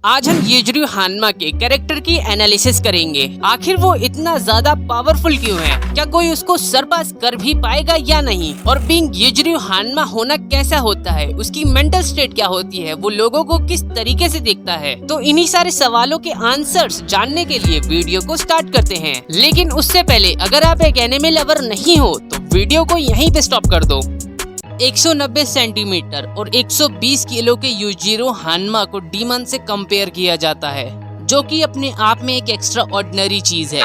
आज हम यूजिरो हानमा के कैरेक्टर की एनालिसिस करेंगे। आखिर वो इतना ज्यादा पावरफुल क्यों है, क्या कोई उसको सरपास कर भी पाएगा या नहीं, और बीइंग यूजिरो हानमा होना कैसा होता है, उसकी मेंटल स्टेट क्या होती है, वो लोगों को किस तरीके से देखता है। तो इन्हीं सारे सवालों के आंसर्स जानने के लिए वीडियो को स्टार्ट करते हैं। लेकिन उससे पहले अगर आप एक एनिमे लवर नहीं हो तो वीडियो को यहीं पे स्टॉप कर दो। 190 सेंटीमीटर और 120 किलो के यूजिरो हानमा को डीमन से कंपेयर किया जाता है, जो कि अपने आप में एक एक्स्ट्रा ऑर्डिनरी चीज है।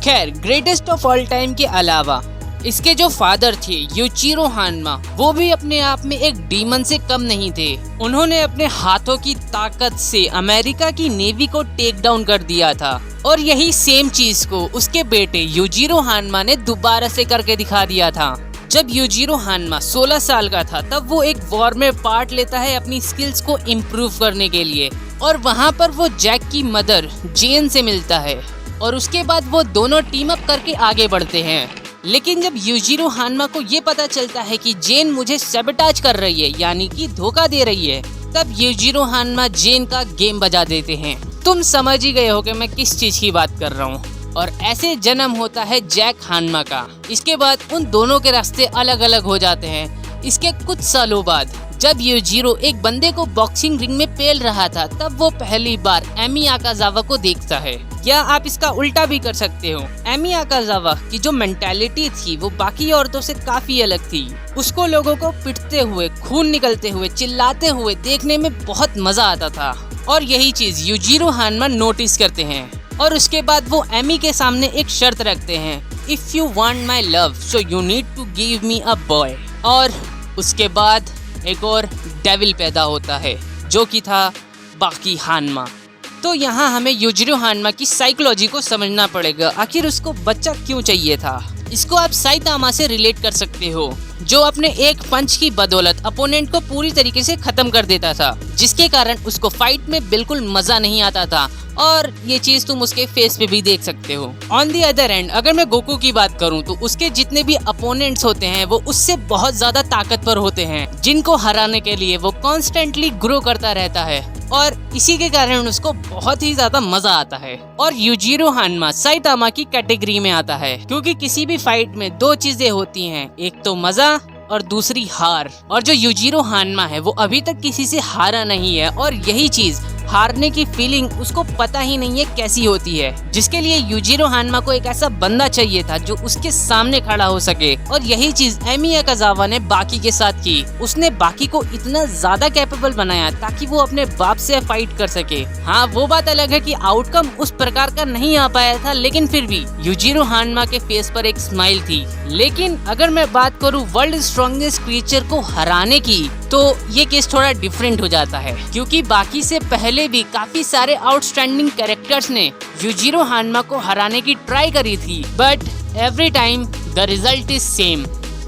खैर, ग्रेटेस्ट ऑफ ऑल टाइम के अलावा इसके जो फादर थे यूजिरो हानमा, वो भी अपने आप में एक डीमन से कम नहीं थे। उन्होंने अपने हाथों की ताकत से अमेरिका की नेवी को टेक डाउन कर दिया था, और यही सेम चीज को उसके बेटे यूजिरो हानमा ने दोबारा से करके दिखा दिया था। जब यूजिरो हानमा 16 साल का था तब वो एक वॉर में पार्ट लेता है अपनी स्किल्स को इम्प्रूव करने के लिए, और वहाँ पर वो जैक की मदर जेन से मिलता है, और उसके बाद वो दोनों टीम अप करके आगे बढ़ते हैं। लेकिन जब यूजिरो हानमा को ये पता चलता है कि जेन मुझे सैबोटाज कर रही है, यानी कि धोखा दे रही है, तब यूजिरो हानमा जेन का गेम बजा देते हैं। तुम समझ ही गए हो कि मैं किस चीज की बात कर रहा हूँ। और ऐसे जन्म होता है जैक हानमा का। इसके बाद उन दोनों के रास्ते अलग अलग हो जाते हैं। इसके कुछ सालों बाद जब यूजिरो एक बंदे को बॉक्सिंग रिंग में पेल रहा था, तब वो पहली बार एमी आकाजावा को देखता है। या आप इसका उल्टा भी कर सकते हो। एमी आकाजावा की जो मेंटालिटी थी वो बाकी औरतों से काफी अलग थी। उसको लोगों को पिटते हुए, खून निकलते हुए, चिल्लाते हुए देखने में बहुत मजा आता था, और यही चीज यूजिरो हानमा नोटिस करते हैं। और उसके बाद वो एमी के सामने एक शर्त रखते हैं, if you want my love so you need to give me a boy. और उसके बाद एक और डेविल पैदा होता है, जो कि था बाकी हानमा। तो यहाँ हमें यूजिरो हानमा की साइकोलॉजी को समझना पड़ेगा। आखिर उसको बच्चा क्यों चाहिए था। इसको आप साइतामा से रिलेट कर सकते हो, जो अपने एक पंच की बदौलत अपोनेंट को पूरी तरीके से खत्म कर देता था, जिसके कारण उसको फाइट में बिल्कुल मजा नहीं आता था। और ये चीज तुम उसके फेस पे भी देख सकते हो। ऑन दी अदर एंड अगर मैं गोकू की बात करूं तो उसके जितने भी अपोनेंट्स होते हैं वो उससे बहुत ज्यादा ताकतवर होते हैं, जिनको हराने के लिए वो कॉन्स्टेंटली ग्रो करता रहता है, और इसी के कारण उसको बहुत ही ज्यादा मजा आता है। और यूजिरो हानमा साइतामा की कैटेगरी में आता है, क्योंकि किसी भी फाइट में दो चीजें होती हैं, एक तो मजा और दूसरी हार। और जो यूजिरो हानमा है वो अभी तक किसी से हारा नहीं है, और यही चीज हारने की फीलिंग उसको पता ही नहीं है कैसी होती है, जिसके लिए यूजिरो हानमा को एक ऐसा बंदा चाहिए था जो उसके सामने खड़ा हो सके। और यही चीज एमी आकाजावा ने बाकी के साथ की। उसने बाकी को इतना ज्यादा कैपेबल बनाया ताकि वो अपने बाप से फाइट कर सके। हाँ, वो बात अलग है कि आउटकम उस प्रकार का नहीं आ पाया था, लेकिन फिर भी यूजिरो हानमा के फेस पर एक स्माइल थी। लेकिन अगर मैं बात करूँ वर्ल्ड स्ट्रॉन्गेस्ट क्रिएचर को हराने की, तो ये केस थोड़ा डिफरेंट हो जाता है, क्योंकि बाकी से पहले भी काफी सारे आउटस्टैंडिंग कैरेक्टर्स ने यूजिरो हानमा को हराने की ट्राई करी थी, but every time the result is same,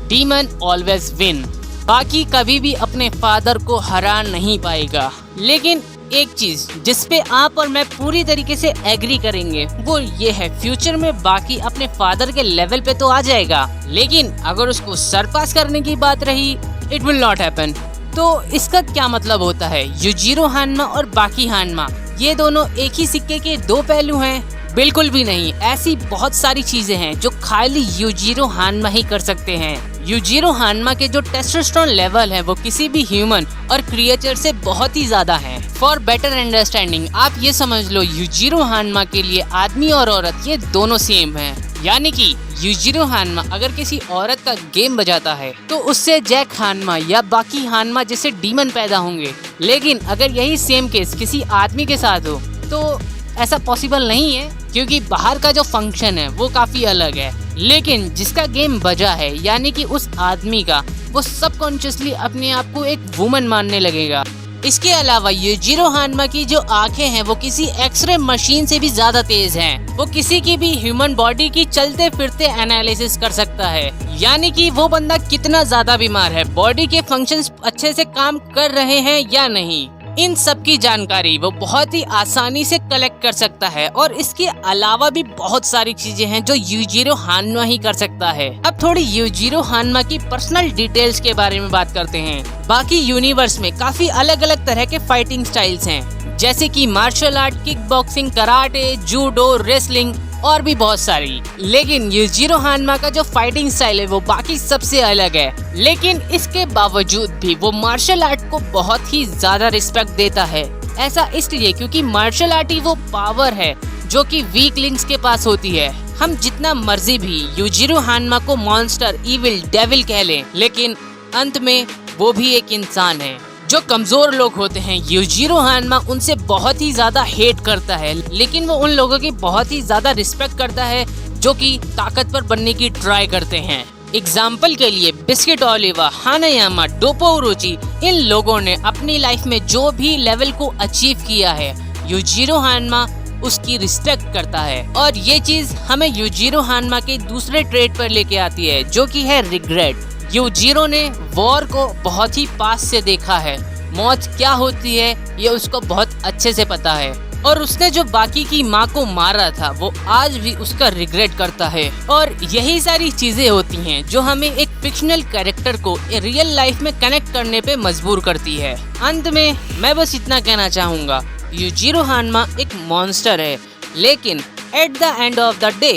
demon always win. बाकी कभी भी अपने फादर को हरा नहीं पाएगा। लेकिन एक चीज जिसपे आप और मैं पूरी तरीके से एग्री करेंगे वो ये है, फ्यूचर में बाकी अपने फादर के लेवल पे तो आ जाएगा, लेकिन अगर उसको सरपास करने की बात रही, इट विल नॉट हैपन। तो इसका क्या मतलब होता है? यूजिरो हानमा और बाकी हानमा ये दोनों एक ही सिक्के के दो पहलू हैं? बिल्कुल भी नहीं। ऐसी बहुत सारी चीजें हैं जो खाली यूजिरो हानमा ही कर सकते हैं। यूजिरो हानमा के जो टेस्टोस्टेरोन लेवल है वो किसी भी ह्यूमन और क्रिएचर से बहुत ही ज्यादा है। फॉर बेटर अंडरस्टैंडिंग आप ये समझ लो, यूजिरो हानमा के लिए आदमी और औरत ये दोनों सेम हैं। यानी कि यूजिरो हानमा अगर किसी औरत का गेम बजाता है तो उससे जैक हानमा या बाकी हानमा जैसे डीमन पैदा होंगे। लेकिन अगर यही सेम केस किसी आदमी के साथ हो तो ऐसा पॉसिबल नहीं है, क्योंकि बाहर का जो फंक्शन है वो काफी अलग है। लेकिन जिसका गेम बजा है, यानी कि उस आदमी का, वो सबकॉन्शियसली अपने आप को एक वुमन मानने लगेगा। इसके अलावा यूजिरो हानमा की जो आंखें हैं वो किसी एक्सरे मशीन से भी ज्यादा तेज हैं। वो किसी की भी ह्यूमन बॉडी की चलते फिरते एनालिसिस कर सकता है, यानी कि वो बंदा कितना ज्यादा बीमार है, बॉडी के फंक्शंस अच्छे से काम कर रहे हैं या नहीं। इन सब की जानकारी वो बहुत ही आसानी से कलेक्ट कर सकता है और इसके अलावा भी बहुत सारी चीजें हैं जो यूजिरो हान्मा ही कर सकता है। अब थोड़ी यूजिरो हान्मा की पर्सनल डिटेल्स के बारे में बात करते हैं। बाकी यूनिवर्स में काफी अलग अलग तरह के फाइटिंग स्टाइल्स हैं, जैसे कि martial art, kick boxing, karate, judo, wrestling और भी बहुत सारी। लेकिन यूजिरो हान्मा का जो फाइटिंग स्टाइल है वो बाकी सबसे अलग है। लेकिन इसके बावजूद भी वो मार्शल आर्ट को बहुत ही ज्यादा रिस्पेक्ट देता है। ऐसा इसलिए क्योंकि मार्शल आर्ट ही वो पावर है जो कि वीक लिंक्स के पास होती है। हम जितना मर्जी भी यूजिरो हान्मा को मॉन्स्टर, इविल, डेविल कह लें, लेकिन अंत में वो भी एक इंसान है। जो कमजोर लोग होते हैं, यूजिरो हान्मा उनसे बहुत ही ज्यादा हेट करता है, लेकिन वो उन लोगों की बहुत ही ज्यादा रिस्पेक्ट करता है जो कि ताकतवर बनने की ट्राई करते हैं। एग्जाम्पल के लिए बिस्किट ओलिवा, हानायामा, डोपो ओरोची, इन लोगों ने अपनी लाइफ में जो भी लेवल को अचीव किया है, यूजिरो हान्मा उसकी रिस्पेक्ट करता है। और ये चीज हमें यूजिरो हान्मा के दूसरे ट्रेड पर लेके आती है, जो कि है रिग्रेट। यूजिरो ने वॉर को बहुत ही पास से देखा है। मौत क्या होती है ये उसको बहुत अच्छे से पता है, और उसने जो बाकी की माँ को मारा था वो आज भी उसका रिग्रेट करता है। और यही सारी चीजें होती हैं जो हमें एक फिक्शनल कैरेक्टर को रियल लाइफ में कनेक्ट करने पे मजबूर करती है। अंत में मैं बस इतना कहना चाहूँगा, यूजिरो हान्मा एक मॉन्स्टर है, लेकिन at the end of the day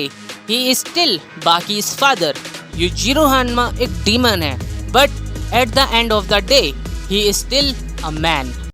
he is still बाकी's फादर। यूजिरो हान्मा एक डीमन है, but at the end of the day he is still a man.